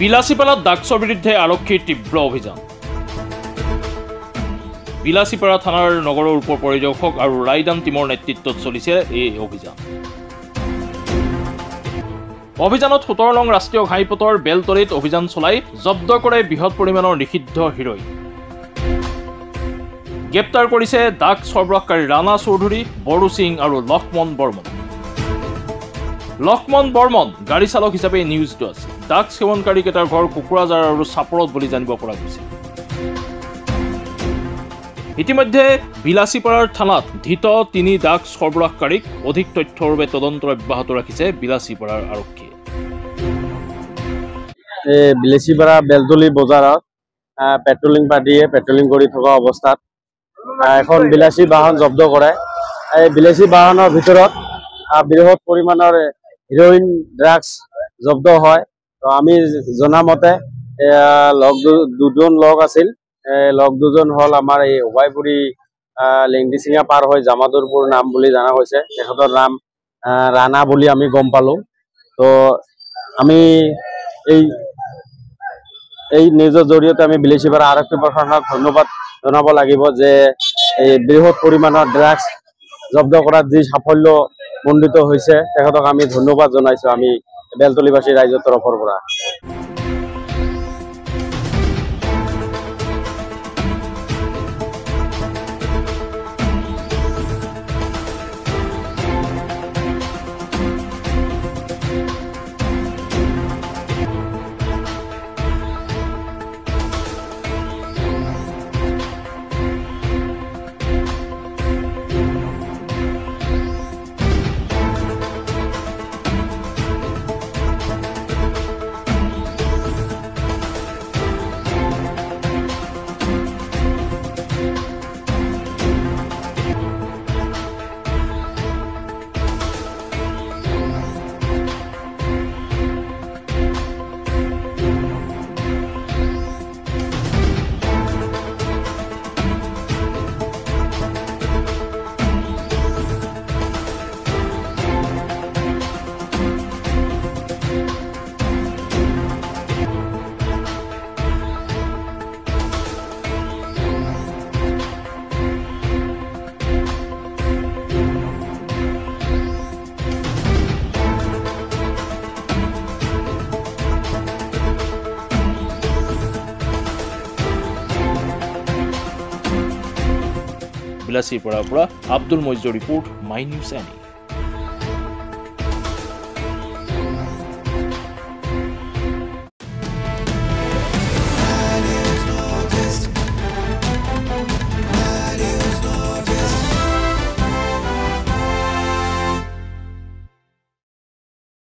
বিলাসীপাৰাত ড্ৰাগছৰ বিৰুদ্ধে আৰক্ষীৰ তীব্ৰ অভিযান। বিলাসীপাৰা থানাৰ নগৰৰ উপ পৰিদৰ্শক আৰু ৰায়দান টিমৰ নেতৃত্বত চলিছে এই অভিযান। অভিযানত 17 নং ৰাষ্ট্ৰীয় ঘাইপথৰ বেলতলিত অভিযান চলাই জব্দ কৰে বৃহৎ পৰিমাণৰ নিষিদ্ধ হিৰোইন। গ্ৰেপ্তাৰ কৰিছে ড্ৰাগছ সৰবৰাহকাৰী ৰাণা চৌধুৰী, বড়ো সিং আৰু লক্ষ্মণ বৰ্মন। লক্ষ্মণ বৰ্মন গাড়ী চালক হিচাপে নিয়োজিত আছে। ড্ৰাগছ সেৱনকাৰীকেইটাৰ ঘৰ কোকৰাঝাৰ আৰু চাপৰত বুলি জানিব পৰা গৈছে। ইতিমধ্যে বিলাসীপাৰাৰ থানাত ধৃত 3 ড্ৰাগছ সৰবৰাহকাৰীক অধিক তথ্যৰ বাবে তদন্ত অব্যাহত ৰাখিছে বিলাসীপাৰাৰ আৰক্ষীয়ে। বিলাসীপাৰা বেলতলি বজাৰত পেট্ৰলিং পাৰ্টিয়ে পেট্ৰলিং কৰি থকা অৱস্থাত এখন বিলাসী বাহন জব্দ কৰে। এই বিলাসী বাহনৰ ভিতৰত বৃহৎ পৰিমাণৰ হিৰোইন ড্ৰাগছ জব্দ হয়। তো আমি জনামতে দুজন লগ আছিল। লগ দুজন হ'ল আমাৰ এই উভয়পুৰী লেংডিচিঙা পাৰ হৈ জামাদুৰপুৰ নাম বুলি জনা গৈছে। তেখেতৰ নাম ৰাণা বুলি আমি গম পালোঁ। তো আমি এই নিউজৰ জৰিয়তে আমি বিলাসীপাৰা আৰক্ষী প্ৰশাসনক ধন্যবাদ জনাব লাগিব যে এই বৃহৎ পৰিমাণৰ ড্ৰাগছ জব্দ কৰাত যি সাফল্য মণ্ডিত হৈছে তেখেতক আমি ধন্যবাদ জনাইছোঁ আমি বেলতলিবাসী ৰাইজৰ তৰফৰ পৰা। বিলাসীপাৰাৰ পৰা Abdul মজিদৰ report, my news any.